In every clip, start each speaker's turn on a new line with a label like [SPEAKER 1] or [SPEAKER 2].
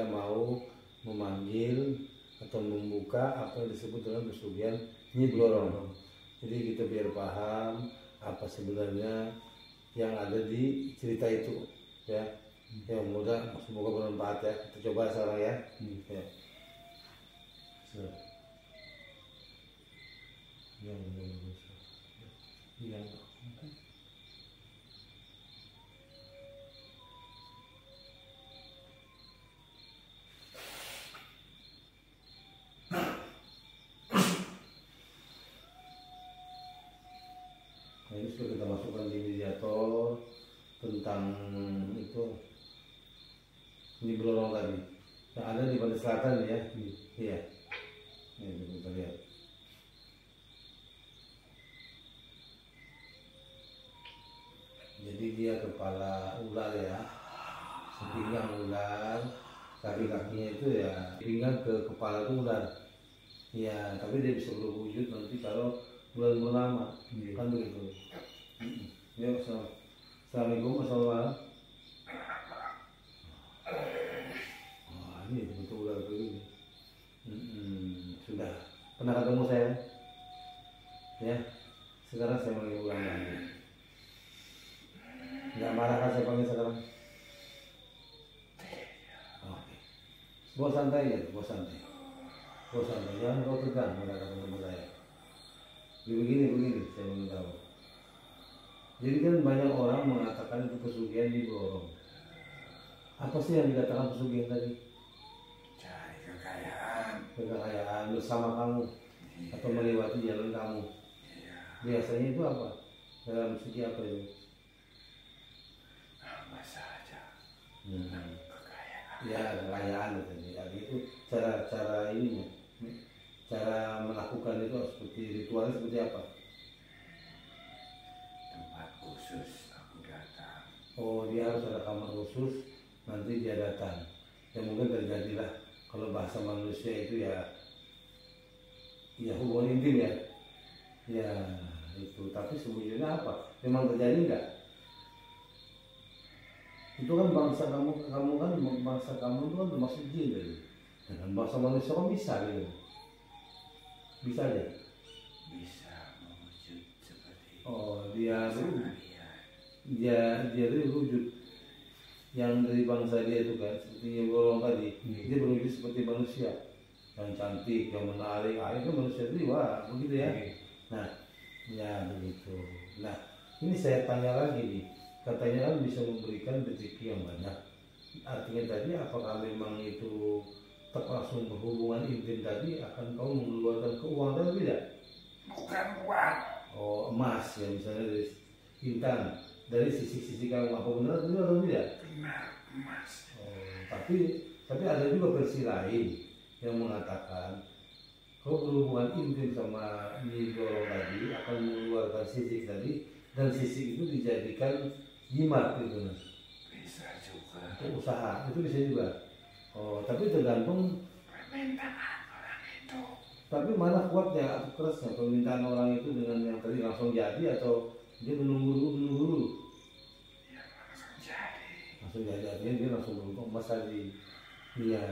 [SPEAKER 1] kita mau memanggil atau membuka apa yang disebut dengan pesugihan Nyi Blorong. Jadi kita biar paham apa sebenarnya yang ada di cerita itu, ya. Ya semoga bermanfaat ya. Kita coba sekarang ya. Ya. Yang nah, ini sudah kita masukkan di mediator tentang itu Nyi Blorong tadi yang ada di Pantai Selatan ya. Iya. Ini kita lihat. Jadi dia kepala ular ya, sepinggang ular, kaki-kakinya itu ya pinggang ke kepala itu ular. Ya, tapi dia bisa berwujud nanti kalau bulan purnama, kan begitu. Ya, assalamualaikum warahmatullahi. Wah, ini betul ular begini. Sudah pernah ketemu saya? Ya, sekarang saya mau ulang lagi. Nggak marah kan saya panggil sekarang? Oke. Bawa santai ya, bawa santai. Bawa santai, jangan kau tegang pada ketemu saya. Begini, saya mau tahu. Jadi kan banyak orang mengatakan itu pesugihan Nyi Blorong. Apa sih yang dikatakan pesugihan tadi?
[SPEAKER 2] Cari kekayaan.
[SPEAKER 1] Kekayaan bersama kamu atau melewati jalan kamu. Biasanya itu apa? Dalam segi apa itu?
[SPEAKER 2] Kekayaan.
[SPEAKER 1] Ya, kekayaan tadi. Itu cara ininya, cara melakukan itu seperti ritualnya seperti apa?
[SPEAKER 2] Tempat khusus aku datang.
[SPEAKER 1] Oh, dia harus ada kamar khusus, nanti dia datang. Ya mungkin terjadilah kalau bahasa manusia itu ya hubungan intim ya. Ya itu. Tapi sebetulnya apa? Memang terjadi enggak? Itu kan bangsa kamu kan bangsa kamu itu kan termasuk jin jadi. Dengan bangsa manusia kan bisa gitu. Bisa aja.
[SPEAKER 2] Bisa mewujud seperti
[SPEAKER 1] Oh, dia
[SPEAKER 2] dia.
[SPEAKER 1] itu wujud yang dari bangsa dia itu kan seperti yang Blorong tadi. Dia berwujud seperti manusia yang cantik, yang menarik. Itu manusia itu wah begitu ya. Nah, ya begitu. Nah, ini saya tanya lagi nih. Katanya kan bisa memberikan rezeki yang banyak. Artinya tadi apakah memang itu langsung berhubungan intim tadi akan kau mengeluarkan keuangan atau tidak?
[SPEAKER 2] Bukan uang.
[SPEAKER 1] Oh, emas ya misalnya dari intan, dari sisi-sisi kamu apa benar itu atau tidak?
[SPEAKER 2] Benar, emas.
[SPEAKER 1] Oh, tapi ada juga versi lain yang mengatakan kau berhubungan intim sama Nyi Blorong tadi akan mengeluarkan sisik tadi dan sisik itu dijadikan jimat gitu.
[SPEAKER 2] Bisa juga.
[SPEAKER 1] Untuk usaha itu bisa juga. Oh, tapi tergantung
[SPEAKER 2] permintaan orang itu.
[SPEAKER 1] tapi mana kuatnya atau kerasnya permintaan orang itu dengan yang tadi langsung jadi atau dia menunggu dulu.
[SPEAKER 2] Ya langsung jadi.
[SPEAKER 1] Langsung jadi artinya dia langsung beruntung emas tadi. Iya.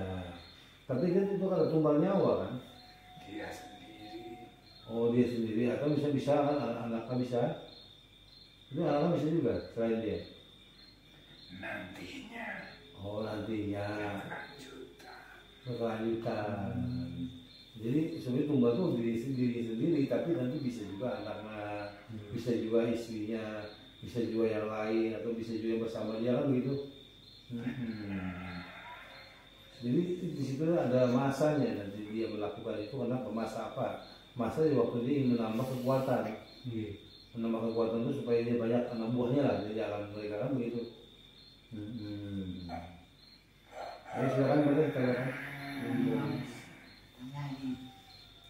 [SPEAKER 1] Tapi kan itu kan tumbal nyawa kan.
[SPEAKER 2] Dia sendiri.
[SPEAKER 1] Oh, dia sendiri atau bisa kan anak-anaknya bisa. Itu anaknya bisa juga selain dia.
[SPEAKER 2] Nantinya.
[SPEAKER 1] Oh, nantinya
[SPEAKER 2] Berlanjutan.
[SPEAKER 1] Jadi sebenarnya tumbal itu diri sendiri tapi nanti bisa juga anaknya, bisa juga istrinya, bisa juga yang lain atau bisa juga bersama dia kan begitu. Jadi di situ ada masanya nanti dia melakukan itu karena masa apa? Masa di waktu dia ingin menambah kekuatan. Menambah kekuatan itu supaya dia banyak anak buahnya lah di alam mereka kan begitu. Ayo silakan boleh tanyakan.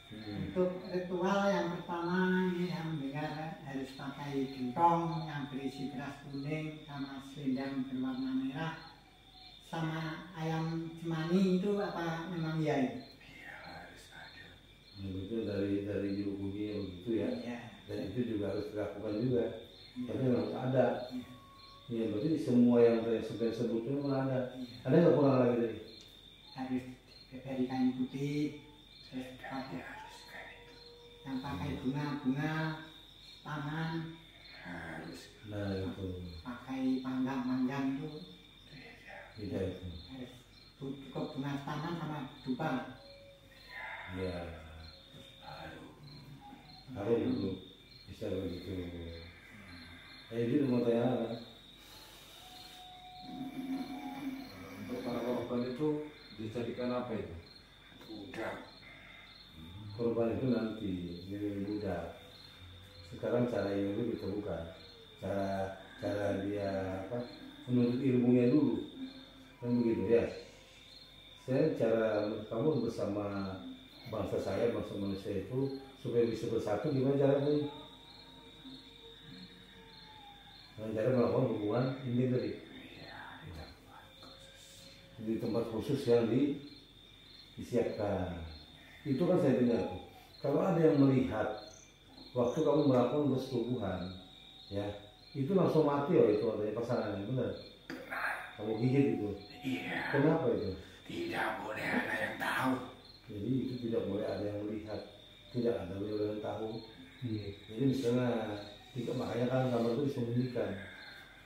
[SPEAKER 3] Untuk ritual yang pertama ini alhamdulillah harus pakai gentong yang berisi beras kuning sama selendang berwarna merah sama ayam cemani itu apa memang iya?
[SPEAKER 2] Iya harus ada.
[SPEAKER 1] Begitu dari juru kunci begitu ya.
[SPEAKER 3] Iya.
[SPEAKER 1] Dan itu juga harus dilakukan juga. Tapi harus ada. Ya berarti semua yang saya sebut itu memang ada. Ada nggak kurang lagi tadi?
[SPEAKER 3] harus dari kain putih, terus pakai
[SPEAKER 2] Harus kayak itu.
[SPEAKER 3] yang pakai bunga-bunga, tangan,
[SPEAKER 2] Harus
[SPEAKER 1] Nah itu
[SPEAKER 3] pakai panggang-panggang itu
[SPEAKER 1] tidak itu.
[SPEAKER 3] harus cukup bunga tangan sama dupa.
[SPEAKER 1] Ya
[SPEAKER 2] baru.
[SPEAKER 1] harus dulu bisa begitu. Itu mau tanya apa?
[SPEAKER 4] Untuk para korban itu dijadikan apa itu?
[SPEAKER 2] Budak.
[SPEAKER 1] Korban itu nanti jadi budak. Sekarang cara yang itu kita bukan cara dia apa menuntut ilmunya dulu kan begitu ya. Saya cara kamu bersama bangsa saya bangsa manusia itu supaya bisa bersatu gimana caranya? Dengan cara melakukan hubungan ini tadi
[SPEAKER 2] Iya, tidak bagus.
[SPEAKER 1] di tempat khusus yang disiapkan. Itu kan saya dengar tuh. Kalau ada yang melihat waktu kamu melakukan persetubuhan, ya itu langsung mati oh itu adanya pasangannya benar. Kamu gigit itu.
[SPEAKER 2] Iya,
[SPEAKER 1] Kenapa itu?
[SPEAKER 2] tidak boleh ada yang tahu.
[SPEAKER 1] Jadi itu tidak boleh ada yang melihat, tidak ada yang tahu.
[SPEAKER 4] Iya.
[SPEAKER 1] Jadi misalnya makanya kan kamar itu disembunyikan.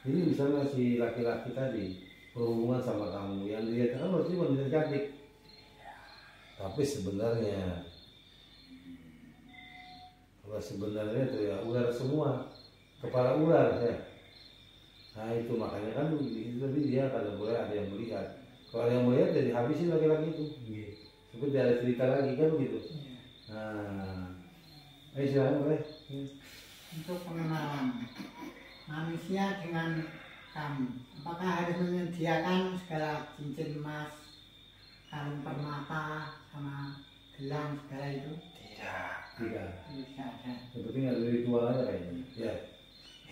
[SPEAKER 1] Jadi misalnya si laki-laki tadi berhubungan sama kamu, yang dilihat kan berarti wanita cantik. Tapi sebenarnya kalau sebenarnya itu ya ular semua, kepala ular ya. Nah itu makanya kan itu tadi dia kalau boleh ada yang melihat. Kalau ada yang melihat jadi habisin laki-laki itu.
[SPEAKER 4] Iya.
[SPEAKER 1] Seperti ada cerita lagi kan begitu.
[SPEAKER 3] Iya.
[SPEAKER 1] Nah, ayo silakan boleh.
[SPEAKER 3] Untuk pengenalan manusia dengan kamu, apakah harus menyediakan segala cincin emas, kalung permata, sama gelang segala itu?
[SPEAKER 2] Tidak.
[SPEAKER 1] Tidak.
[SPEAKER 3] Tidak ada.
[SPEAKER 1] Yang penting ada ritual aja kayaknya. Ya.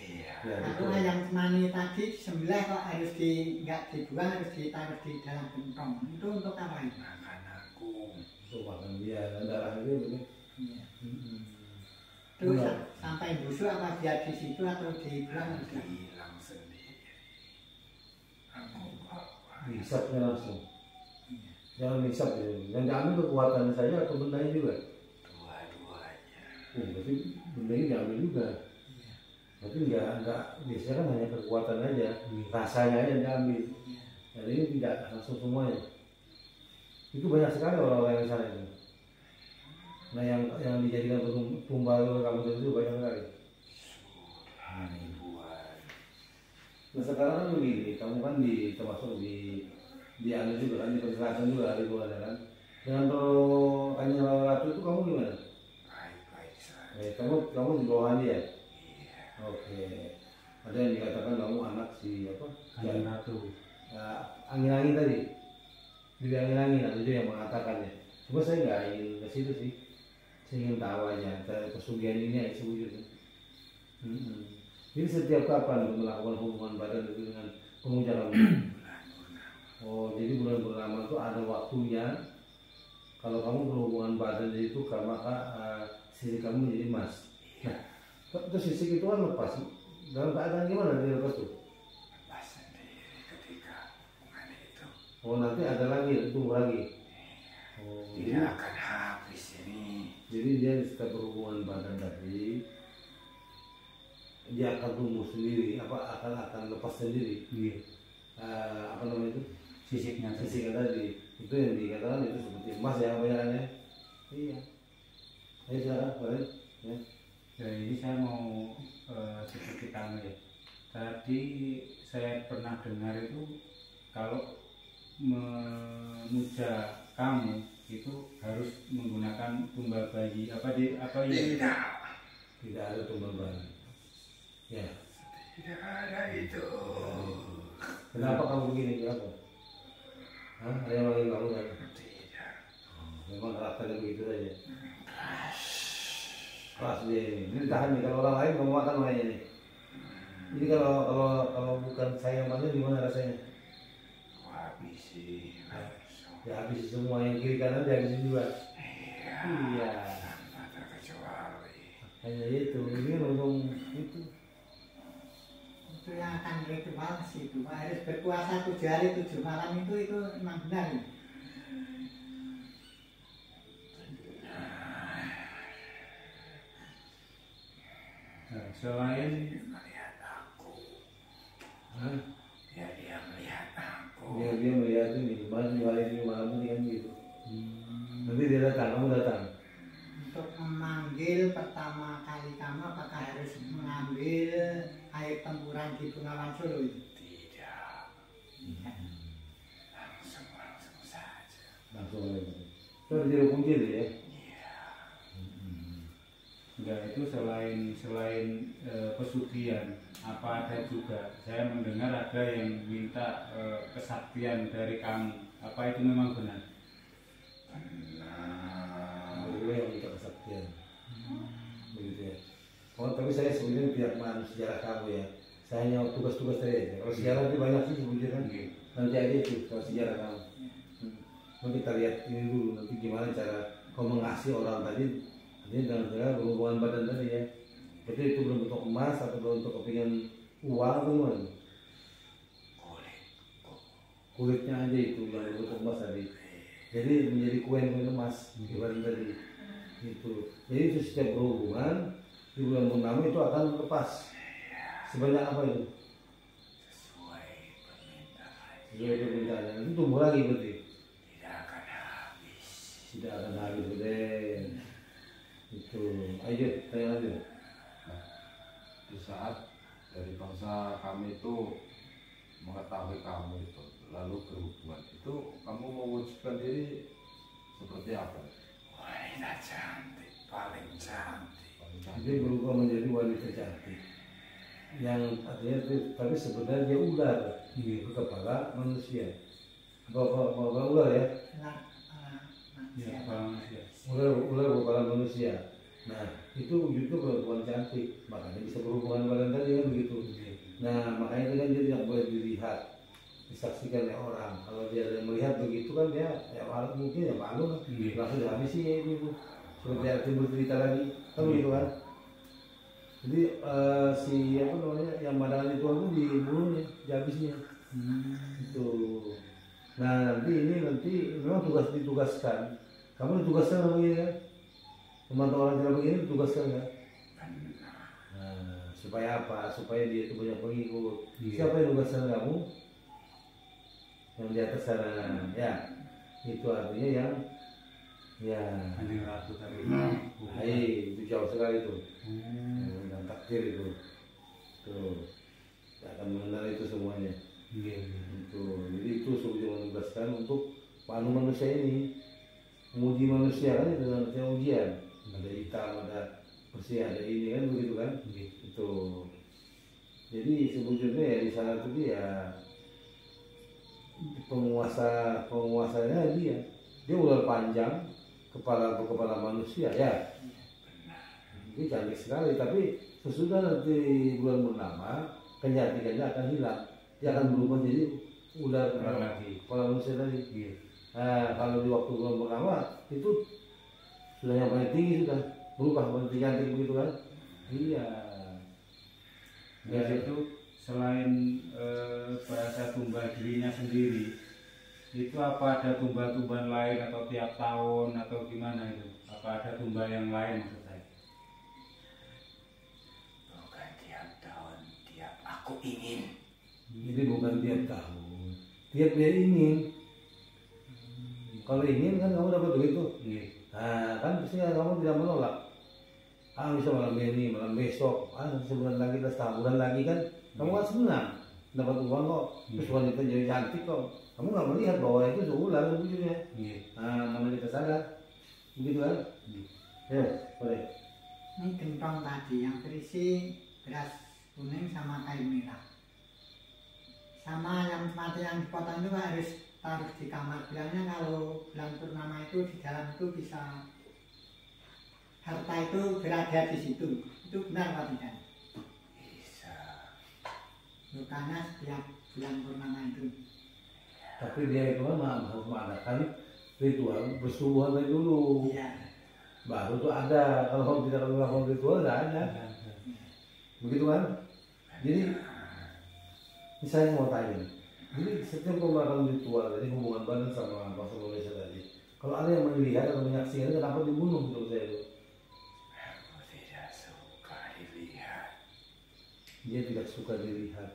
[SPEAKER 2] Iya.
[SPEAKER 1] Ya,
[SPEAKER 3] Aku
[SPEAKER 1] betul.
[SPEAKER 3] yang semani tadi sembelih kok harus nggak dibuang, harus ditaruh di dalam gentong. Itu untuk apa itu?
[SPEAKER 2] Makan aku.
[SPEAKER 1] Itu makan dia dan darah itu betul.
[SPEAKER 3] Iya.
[SPEAKER 1] Hmm.
[SPEAKER 3] Terus
[SPEAKER 1] Iya.
[SPEAKER 3] sampai busuk apa biar di situ atau dibuang? Tidak.
[SPEAKER 2] Hilang sendiri. Aku bawa.
[SPEAKER 1] Hisapnya langsung.
[SPEAKER 3] Iya.
[SPEAKER 1] Jangan hisap ya. Dan jangan kekuatan saya atau bendanya juga.
[SPEAKER 2] Dua-duanya.
[SPEAKER 1] Oh, berarti bendanya diambil juga.
[SPEAKER 3] Iya.
[SPEAKER 1] Berarti enggak biasanya kan hanya kekuatan aja,
[SPEAKER 4] Iya.
[SPEAKER 1] rasanya aja yang diambil.
[SPEAKER 3] Iya.
[SPEAKER 1] Dan ini tidak langsung semuanya. Itu banyak sekali orang-orang yang sana itu. Nah yang dijadikan tumbal oleh kamu itu banyak sekali.
[SPEAKER 2] Sudah ribuan.
[SPEAKER 1] Nah sekarang kan begini, kamu kan termasuk di anu juga kan, di perselatan juga di luar kan. Dengan Kanjeng Ratu itu kamu gimana?
[SPEAKER 2] Baik-baik saja.
[SPEAKER 1] Kamu di bawah dia.
[SPEAKER 2] Iya.
[SPEAKER 1] Oke. Ada yang dikatakan kamu anak si apa?
[SPEAKER 4] Kanjeng Ratu.
[SPEAKER 1] Angin-angin tadi. Jadi angin-angin ada juga yang mengatakannya. Cuma saya nggak ingin ke situ sih. Saya ingin tahu aja kesugihan ini ya sebetulnya. Jadi setiap kapan untuk melakukan hubungan badan itu dengan pemuja kamu?
[SPEAKER 2] Bulan purnama.
[SPEAKER 1] Oh, jadi bulan purnama itu ada waktunya. Kalau kamu berhubungan badan itu maka sisik kamu menjadi emas. Nah, itu sisik itu kan lepas. Dalam keadaan gimana dia lepas tuh?
[SPEAKER 2] Lepas sendiri ketika hubungan itu.
[SPEAKER 1] Oh, nanti ada lagi, tumbuh lagi. Oh,
[SPEAKER 2] Tidak akan habis ini.
[SPEAKER 1] jadi dia setelah berhubungan badan tadi dia akan tumbuh sendiri, akan lepas sendiri.
[SPEAKER 4] Iya.
[SPEAKER 1] Apa namanya itu?
[SPEAKER 4] Sisiknya tadi.
[SPEAKER 1] Sisiknya tadi. Itu yang dikatakan itu seperti emas ya kebanyakannya. Iya. Ayo silakan, boleh. Ya.
[SPEAKER 4] Ya, ini saya mau sedikit tanya ya. Tadi saya pernah dengar itu kalau memuja kamu itu harus menggunakan tumbal bayi apa ini?
[SPEAKER 2] Tidak.
[SPEAKER 1] Tidak ada tumbal bayi. Ya.
[SPEAKER 2] Tidak ada itu.
[SPEAKER 1] Kenapa kamu begini? Kenapa? Hah? Ada yang manggil kamu kan?
[SPEAKER 2] Tidak.
[SPEAKER 1] Memang karakternya begitu saja. Keras dia ini. Ini tahan nih. Kalau orang lain kamu makan makanya nih. Jadi kalau bukan saya yang panggil gimana rasanya?
[SPEAKER 2] Aku habisi langsung.
[SPEAKER 1] Ya habis semua yang kiri kanan dihabisin juga.
[SPEAKER 2] Iya.
[SPEAKER 1] Iya.
[SPEAKER 2] Tanpa terkecuali.
[SPEAKER 1] Hanya itu. Ini langsung itu.
[SPEAKER 3] Itu yang akan ritual sih itu harus berpuasa 7 hari 7 malam itu memang benar ya?
[SPEAKER 4] Selain
[SPEAKER 2] melihat aku.
[SPEAKER 1] Hah?
[SPEAKER 2] Dia melihat aku.
[SPEAKER 1] Dia melihat ini malam ini kan gitu. Nanti dia datang, kamu datang.
[SPEAKER 3] Untuk memanggil pertama kali kamu apakah harus mengambil air tempuran di Bengawan Solo itu?
[SPEAKER 2] Tidak. Langsung saja.
[SPEAKER 1] Langsung aja. Itu dia kunci ya.
[SPEAKER 2] Iya.
[SPEAKER 4] enggak itu selain pesugihan, apa ada juga saya mendengar ada yang minta kesaktian dari kamu. Apa itu memang benar?
[SPEAKER 2] Benar.
[SPEAKER 1] Boleh yang minta kesaktian. Begitu ya. Oh, tapi saya sebenarnya tidak mengenal sejarah kamu ya. Saya hanya tugas-tugas saya. Kalau sejarah itu banyak sih sebenarnya kan. Nanti aja itu kalau sejarah kamu. Nanti kita lihat ini dulu nanti gimana cara kau mengasih orang tadi. Ini dalam cara berhubungan badan tadi ya. Jadi itu belum bentuk emas atau belum bentuk kepingan uang atau gimana? Kulitnya aja itu yang bentuk emas tadi. Jadi menjadi kuen emas ibarat tadi itu. Jadi itu setiap berhubungan di bulan purnama itu akan lepas. Sebanyak apa itu?
[SPEAKER 2] Sesuai permintaan.
[SPEAKER 1] Sesuai permintaan. Itu tumbuh lagi berarti.
[SPEAKER 2] Tidak akan habis.
[SPEAKER 1] Tidak akan habis deh. Itu. Ayo tanya lagi.
[SPEAKER 5] Di saat dari bangsa kami itu mengetahui kamu itu lalu berhubungan itu kamu mewujudkan diri seperti apa?
[SPEAKER 2] Wanita cantik, paling cantik.
[SPEAKER 1] Jadi berubah menjadi wanita cantik. Yang artinya itu, tapi sebenarnya dia ular di kepala manusia. Apa ular ya?
[SPEAKER 4] Ya, manusia.
[SPEAKER 1] Ular kepala manusia. Nah itu wujudnya perempuan cantik, makanya bisa berhubungan badan tadi kan begitu. Nah makanya itu kan dia tidak boleh dilihat, disaksikan oleh orang. Kalau dia melihat begitu kan dia ya malu, mungkin ya malu kan. Langsung dihabisi ya itu. Seperti yang timbul cerita lagi, kan begitu kan. Jadi si apa namanya yang badangan itu aku dibunuhnya, dihabisnya. Itu. Nah nanti memang ditugaskan. Kamu ditugaskan sama dia kan? Memantau orang cara begini ditugaskan kan? Nah, supaya apa? Supaya dia itu banyak pengikut. Siapa yang tugaskan kamu? Yang di atas sana, ya. Itu artinya yang ya.
[SPEAKER 4] Kanjeng Ratu tadi.
[SPEAKER 1] Hai, itu jauh sekali tuh. Dan takdir itu. Tuh. Tidak akan mengenal itu semuanya. Itu. Jadi itu sebetulnya menugaskan untuk panu manusia ini. Menguji manusia kan itu dengan ujian. Ada hitam, ada bersih, ada ini kan begitu kan? Itu. Jadi sebetulnya ya di sana tuh dia penguasanya dia ular panjang, kepala manusia ya. Ini cantik sekali, tapi sesudah nanti bulan purnama kecantikannya akan hilang, dia akan berubah jadi ular lagi, kepala manusia tadi. Nah kalau di waktu bulan purnama itu sudah yang paling tinggi sudah berubah menjadi cantik begitu kan? Iya.
[SPEAKER 4] Ya itu selain bahasa tumbal dirinya sendiri, itu apa ada tumbal-tumbal lain atau tiap tahun atau gimana itu? Apa ada tumbal yang lain maksud saya?
[SPEAKER 2] Bukan tiap tahun, tiap aku ingin.
[SPEAKER 1] Jadi bukan tiap tahun, tiap dia ingin. Kalau ingin kan kamu dapat duit tuh. Nah kan pastinya kamu tidak menolak. Bisa malam ini, malam besok, sebulan lagi, setengah bulan lagi kan, kamu kan senang dapat uang kok, terus wanita jadi cantik kok. Kamu nggak melihat bahwa itu seular wujudnya. Nah namanya kita sadar, begitu kan? Ya boleh.
[SPEAKER 3] Ini gentong tadi yang berisi beras kuning sama kayu merah. Sama yang mati yang dipotong itu harus taruh di kamar. Bilangnya kalau bulan purnama itu di dalam itu bisa harta itu berada di situ. Itu benar apa tidak?
[SPEAKER 2] Bisa.
[SPEAKER 3] Bukannya setiap bulan purnama itu.
[SPEAKER 1] Tapi dia itu kan harus mengadakan ritual bersubuhan dari dulu.
[SPEAKER 3] Iya.
[SPEAKER 1] Baru tuh ada. Kalau kamu tidak melakukan ritual nggak ada. Begitu kan? Jadi misalnya mau tanya. Jadi setiap kamu melakukan ritual, jadi hubungan badan sama bangsa Indonesia tadi. Kalau ada yang melihat atau menyaksikan, kenapa dibunuh menurut saya itu?
[SPEAKER 2] Aku tidak suka dilihat.
[SPEAKER 1] dia tidak suka dilihat.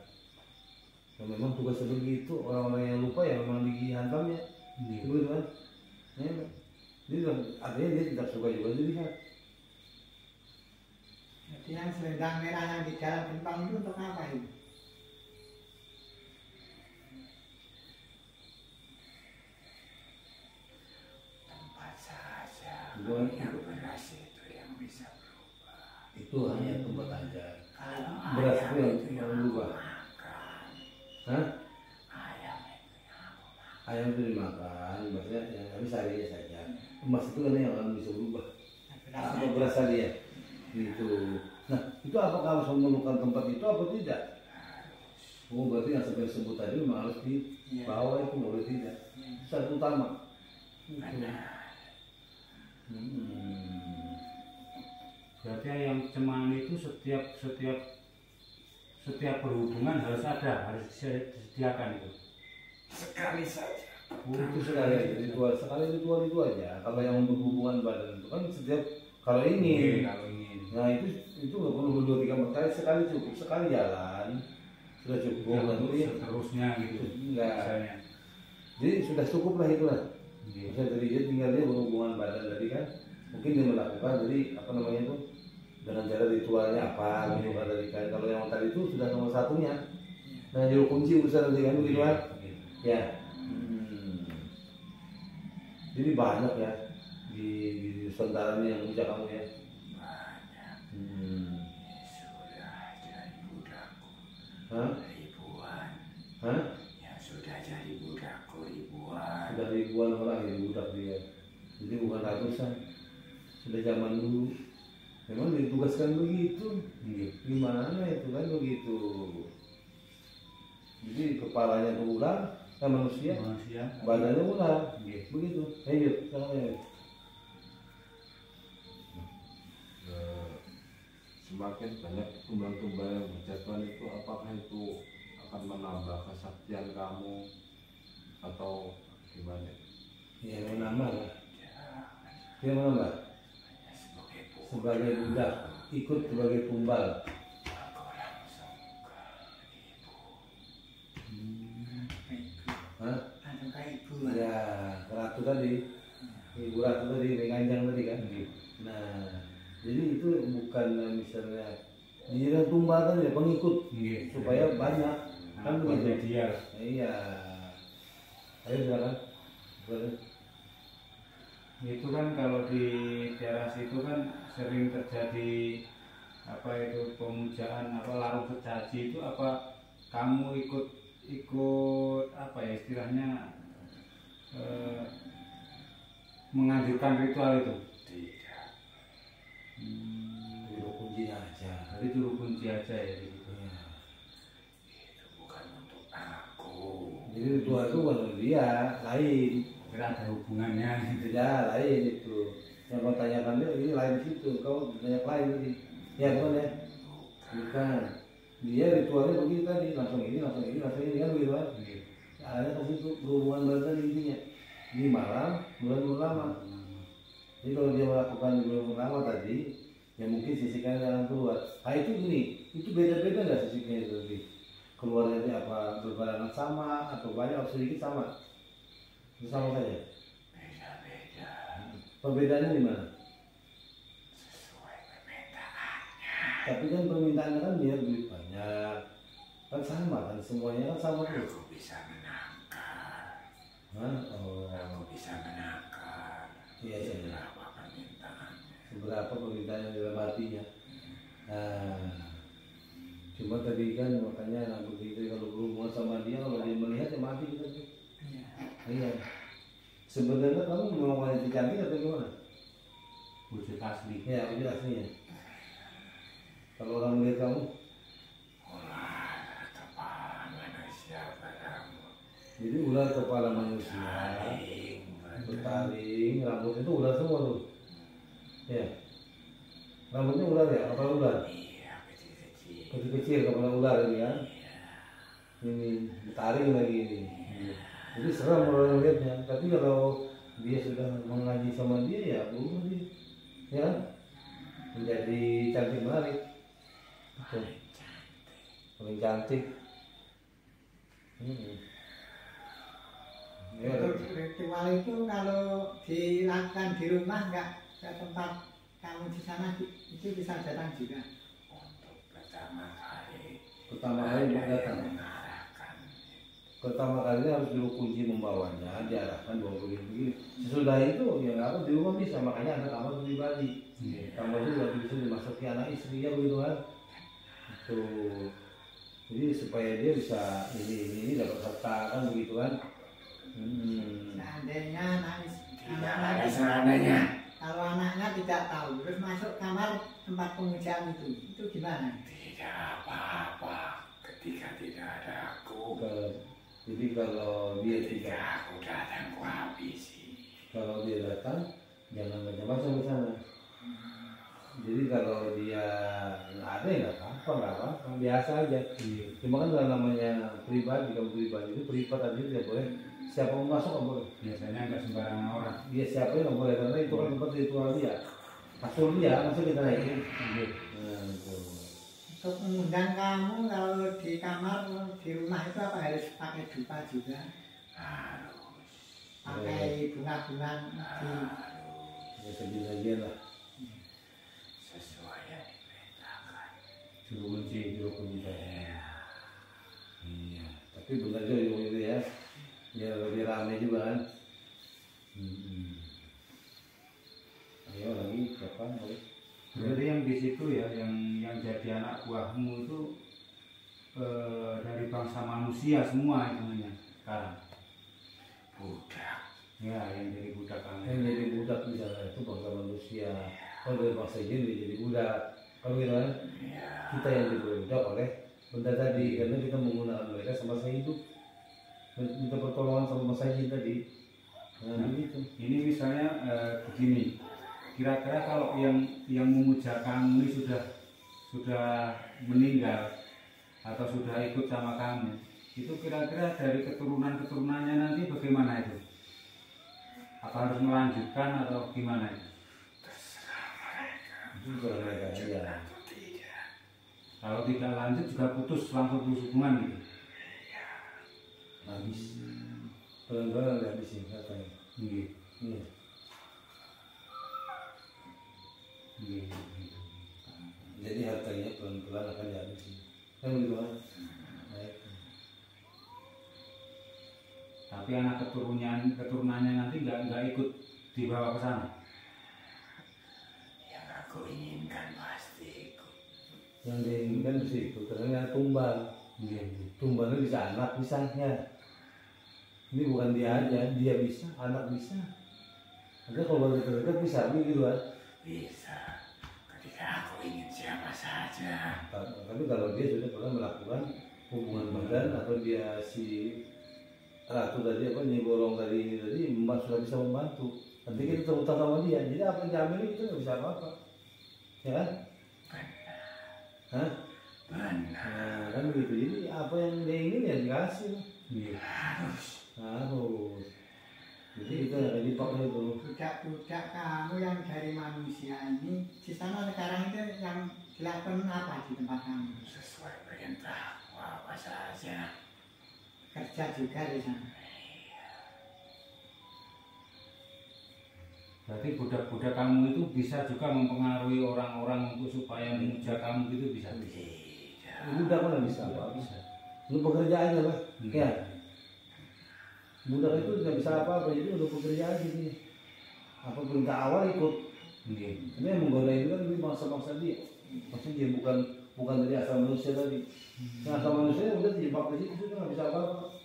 [SPEAKER 1] Ya, memang tugasnya begitu, orang-orang yang lupa ya memang dihantamnya, begitu kan? Ya, jadi artinya dia tidak suka juga dilihat.
[SPEAKER 3] Jadi yang selendang merah yang di dalam gentong itu untuk apa itu?
[SPEAKER 2] Tempat saja
[SPEAKER 1] Itu-
[SPEAKER 2] yang beras itu yang bisa berubah.
[SPEAKER 1] Itu hanya tempat aja.
[SPEAKER 2] Kalau
[SPEAKER 1] Beras
[SPEAKER 2] ayam
[SPEAKER 1] itu yang
[SPEAKER 2] itu yang
[SPEAKER 1] berubah.
[SPEAKER 2] aku makan.
[SPEAKER 1] Hah?
[SPEAKER 2] Ayam itu yang aku makan.
[SPEAKER 1] Ayam itu dimakan, maksudnya yang habis harinya saja. Emas itu kan yang akan bisa berubah. Apa beras tadi ya? Gitu. Nah, itu apakah harus memerlukan tempat itu apa tidak? Oh, berarti yang sampai sebut tadi memang harus dibawa itu, boleh tidak? Itu satu utama. Gitu.
[SPEAKER 4] Berarti yang cemani itu setiap berhubungan harus ada, harus disediakan itu.
[SPEAKER 2] Sekali saja.
[SPEAKER 1] Itu sekali aja, ritual itu aja. Kalau yang berhubungan badan itu kan setiap kalau ini,
[SPEAKER 4] Kalau ingin.
[SPEAKER 1] nah itu nggak perlu berdua tiga empat kali, sekali cukup, sekali jalan sudah cukup. Nanti
[SPEAKER 4] Seterusnya gitu.
[SPEAKER 1] enggak.
[SPEAKER 4] Misalnya.
[SPEAKER 1] Jadi sudah cukup lah itu lah.
[SPEAKER 4] Iya.
[SPEAKER 1] Misalnya tadi dia tinggal dia berhubungan badan tadi kan, mungkin dia melakukan jadi apa namanya itu dengan cara ritualnya apa gitu kan tadi kan. Kalau yang tadi itu sudah nomor satunya, nah juru kunci urusan tadi kan begitu kan. Ya. Jadi banyak ya di Nusantara ini yang ucap kamu ya.
[SPEAKER 2] Banyak. Sudah jadi budakku.
[SPEAKER 1] Hah?
[SPEAKER 2] Ribuan.
[SPEAKER 1] Hah?
[SPEAKER 2] Yang sudah jadi budakku ribuan.
[SPEAKER 1] Sudah ribuan orang jadi budak dia. Jadi bukan ratusan. Sudah zaman dulu. Memang ditugaskan begitu. Gimana itu kan begitu. Jadi kepalanya tuh ular, kan manusia, badannya ular. Begitu. Ayo, sekarang
[SPEAKER 5] Semakin banyak tumbal-tumbal yang berjatuhan itu, apakah itu akan menambah kesaktian kamu atau gimana?
[SPEAKER 1] ya menambah lah. Dia menambah sebagai budak, ikut sebagai tumbal.
[SPEAKER 2] Aku langsung ke ibu.
[SPEAKER 1] Hah?
[SPEAKER 3] Langsung ke ibu.
[SPEAKER 1] Ya, ratu tadi, ibu ratu tadi, Ganjang tadi kan. Nah, jadi itu bukan misalnya dia tumbal kan ya pengikut supaya banyak kan begitu.
[SPEAKER 4] Dia.
[SPEAKER 1] Iya. Ayo silakan. Boleh.
[SPEAKER 4] Itu kan kalau di daerah situ kan sering terjadi apa itu pemujaan apa larung sejaji itu apa kamu ikut apa ya istilahnya menganjurkan ritual itu?
[SPEAKER 2] Tidak.
[SPEAKER 1] Juru kuncinya aja.
[SPEAKER 4] Jadi juru kunci aja ya gitu.
[SPEAKER 1] Iya.
[SPEAKER 2] Itu bukan untuk aku.
[SPEAKER 1] Jadi ritual itu bukan dia, lain.
[SPEAKER 4] Kira ada hubungannya.
[SPEAKER 1] Tidak, lain itu. Yang kau tanyakan dia ini lain situ. Kau tanya lain tadi. Ya bukan ya? Bukan. Dia ritualnya begitu tadi, langsung ini kan begitu kan? Ada ke situ berhubungan badan intinya. Di malam, bulan purnama. Jadi kalau dia melakukan di bulan purnama tadi, ya mungkin sisikannya akan keluar. Nah itu gini, itu beda-beda nggak sisiknya itu tadi? Keluarnya itu apa berbarengan sama atau banyak atau sedikit sama? Itu sama saja.
[SPEAKER 2] Beda-beda.
[SPEAKER 1] Perbedaannya di mana?
[SPEAKER 2] Sesuai permintaannya.
[SPEAKER 1] Tapi kan permintaannya kan biar duit banyak, kan sama kan semuanya kan sama tuh.
[SPEAKER 2] Aku bisa menangkal.
[SPEAKER 1] Hah? Oh,
[SPEAKER 2] Aku bisa menangkal.
[SPEAKER 1] iya iya.
[SPEAKER 2] Berapa permintaannya?
[SPEAKER 1] Seberapa permintaannya dalam hatinya. Nah, cuma tadi kan makanya anak begitu kalau berhubungan sama dia kalau dia melihat ya mati kita tuh. Iya. Sebenarnya kamu mau wanita cantik atau gimana?
[SPEAKER 4] Wujud asli.
[SPEAKER 1] Ya, wujud aslinya. Kalau orang melihat kamu,
[SPEAKER 2] Ular kepala manusia padamu.
[SPEAKER 1] jadi ular kepala manusia, bertaring, rambutnya itu ular semua tuh. Ya, rambutnya ular ya, kepala ular,
[SPEAKER 2] Iya, kecil-kecil.
[SPEAKER 1] kecil-kecil kepala ular ini kan. Ini bertaring lagi ini. Jadi seram orang melihatnya. Tapi kalau dia sudah mengaji sama dia ya berubah dia, ya kan? Menjadi cantik menarik. Betul. paling cantik. Ya,
[SPEAKER 3] Untuk ritual itu kalau dilakukan di rumah nggak ke tempat kamu di sana itu bisa datang juga.
[SPEAKER 2] Untuk pertama kali
[SPEAKER 1] mau datang.
[SPEAKER 2] mengarahkan
[SPEAKER 1] Pertama kali harus dulu kunci membawanya, diarahkan bawa begini. Sesudah itu ya nggak apa di rumah bisa, makanya ada kamar pribadi. Kamar itu juga bisa dimasuki anak istri ya begitu kan. Tuh. Jadi supaya dia bisa ini dapat serta kan begitu kan.
[SPEAKER 3] Seandainya
[SPEAKER 2] tidak ada
[SPEAKER 3] anaknya
[SPEAKER 2] seandainya.
[SPEAKER 3] kalau anaknya tidak tahu terus masuk kamar tempat pemujaan itu gimana?
[SPEAKER 2] Tidak apa-apa ketika tidak ada aku.
[SPEAKER 1] Jadi kalau dia
[SPEAKER 2] Ketika
[SPEAKER 1] tidak,
[SPEAKER 2] aku datang ku habisi.
[SPEAKER 1] kalau dia datang jangan macam-macam ke sana. Jadi kalau dia nggak ada ya nggak apa-apa, biasa aja. Cuma kan kalau namanya pribadi, kalau pribadi itu privat aja tidak boleh. Siapa mau masuk nggak boleh.
[SPEAKER 4] Biasanya nggak sembarangan orang.
[SPEAKER 1] Dia siapa yang nggak boleh karena itu kan tempat ritual dia. Kasur dia, masa kita naikin. Nah, itu.
[SPEAKER 3] Untuk mengundang kamu kalau di kamar di rumah itu apa harus pakai dupa juga?
[SPEAKER 2] Harus.
[SPEAKER 3] Pakai bunga-bunga di
[SPEAKER 1] Ya sajian lah.
[SPEAKER 2] Sesuai yang diperintahkan.
[SPEAKER 1] Juru kunci saya. Iya. Tapi benar juga itu ya. Biar lebih ramai juga kan. Ayo lagi kapan lagi?
[SPEAKER 4] Berarti yang di situ ya, yang jadi anak buahmu itu dari bangsa manusia semua hitungannya sekarang.
[SPEAKER 2] Budak.
[SPEAKER 4] Ya, yang jadi budak kamu.
[SPEAKER 1] Yang jadi budak misalnya itu bangsa manusia. Kalau dari bangsa jin dia jadi budak. Kalau gitu kan kita yang dibudak oleh benda tadi karena kita menggunakan mereka sama saya hidup. Minta pertolongan sama masa jin tadi. Nah, begitu.
[SPEAKER 4] Ini misalnya begini, kira-kira kalau yang memuja kamu ini sudah meninggal atau sudah ikut sama kamu, itu kira-kira dari keturunannya nanti bagaimana itu? Apa harus melanjutkan atau gimana itu?
[SPEAKER 2] Terserah mereka.
[SPEAKER 1] Itu kalau mereka ya.
[SPEAKER 2] Atau tidak.
[SPEAKER 4] Kalau tidak lanjut juga putus, langsung putus hubungan gitu.
[SPEAKER 1] Habis. Pelan-pelan habisin katanya.
[SPEAKER 4] Iya.
[SPEAKER 1] Iya.
[SPEAKER 4] Iya.
[SPEAKER 1] Jadi hartanya pelan-pelan akan dihabisin. Kan begitu kan? Nah, itu.
[SPEAKER 4] Tapi anak keturunannya nanti nggak ikut dibawa ke sana.
[SPEAKER 2] Yang aku inginkan pasti ikut.
[SPEAKER 1] Yang diinginkan di situ ternyata tumbal.
[SPEAKER 4] Iya.
[SPEAKER 1] Tumbalnya bisa anak misalnya. Ini bukan dia aja, dia bisa, anak bisa. Ada kalau dekat-dekat bisa begitu kan?
[SPEAKER 2] Bisa. Ketika aku ingin siapa saja.
[SPEAKER 1] Tapi kalau dia sudah pernah melakukan hubungan badan atau dia si ratu tadi apa nyiborong tadi sudah bisa membantu. Nanti kita terutang sama dia. Jadi apa yang diambil itu nggak bisa apa-apa, ya kan? Hah?
[SPEAKER 2] Benar.
[SPEAKER 1] Nah, kan begitu. Jadi apa yang dia ingin ya dikasih.
[SPEAKER 4] Iya.
[SPEAKER 2] Harus.
[SPEAKER 1] Jadi kita jadi pakai itu.
[SPEAKER 3] budak-budak kamu yang dari manusia ini di sana sekarang itu yang dilakukan apa di tempat kamu?
[SPEAKER 2] Sesuai perintah. Apa saja.
[SPEAKER 3] Kerja juga di sana.
[SPEAKER 4] Berarti budak-budak kamu itu bisa juga mempengaruhi orang-orang untuk supaya memuja kamu gitu bisa.
[SPEAKER 2] Tidak.
[SPEAKER 1] Budak mana bisa? Apa bisa? Lu pekerja aja lah. Ya. Budak itu nggak bisa apa-apa, jadi udah pekerja aja nih. Apa perintah awal ikut.
[SPEAKER 4] Iya.
[SPEAKER 1] Ini yang menggoda itu kan lebih bangsa-bangsa dia. Maksudnya dia bukan dari asal manusia tadi. Nah, asal manusia udah dijebak di situ sudah nggak bisa apa-apa.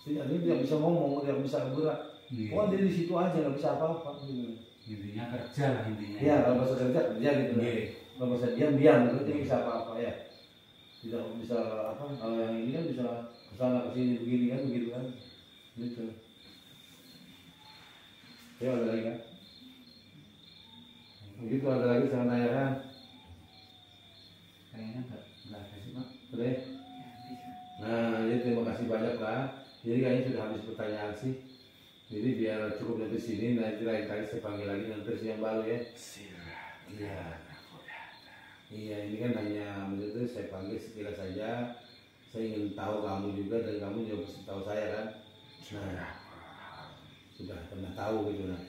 [SPEAKER 1] Jadi dia tidak bisa ngomong, tidak bisa bergerak.
[SPEAKER 4] Iya.
[SPEAKER 1] Oh dia di situ aja nggak bisa apa-apa.
[SPEAKER 4] Intinya kerja lah intinya.
[SPEAKER 1] Iya, kalau bahasa kerja gitu.
[SPEAKER 4] Iya.
[SPEAKER 1] Kalau bahasa diam berarti dia bisa apa-apa ya. Tidak bisa apa? Kalau yang ini kan bisa kesana kesini begini kan begitu kan. Gitu. Ya ada lagi kan? Begitu ada lagi jangan tanyakan.
[SPEAKER 4] Kayaknya nggak ada sih Pak.
[SPEAKER 1] Boleh? Nah, jadi terima kasih banyak lah. Jadi kayaknya sudah habis pertanyaan sih. Jadi biar cukup sampai sini. Nanti lain kali saya panggil lagi nanti yang baru ya.
[SPEAKER 2] Silahkan.
[SPEAKER 1] Iya.
[SPEAKER 2] Aku datang.
[SPEAKER 1] Iya, ini kan hanya menurut saya panggil sekilas saja. Saya ingin tahu kamu juga dan kamu juga pasti tahu saya kan. Nah, sudah pernah tahu gitu nah.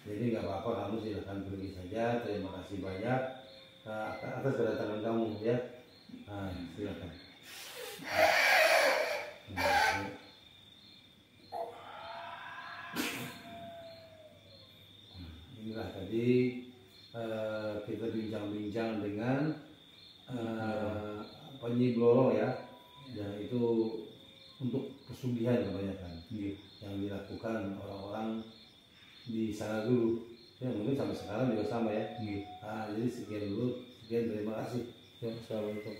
[SPEAKER 1] Jadi nggak apa-apa, kamu silakan pergi saja. Terima kasih banyak atas kedatangan kamu ya. Nah, silakan. Inilah tadi kita bincang-bincang dengan Panji Bloro ya, yang itu untuk pesugihan kebanyakan yang dilakukan orang-orang di sana dulu. Ya mungkin sampai sekarang juga sama ya. Jadi sekian dulu, sekian terima kasih. Ya, assalamualaikum.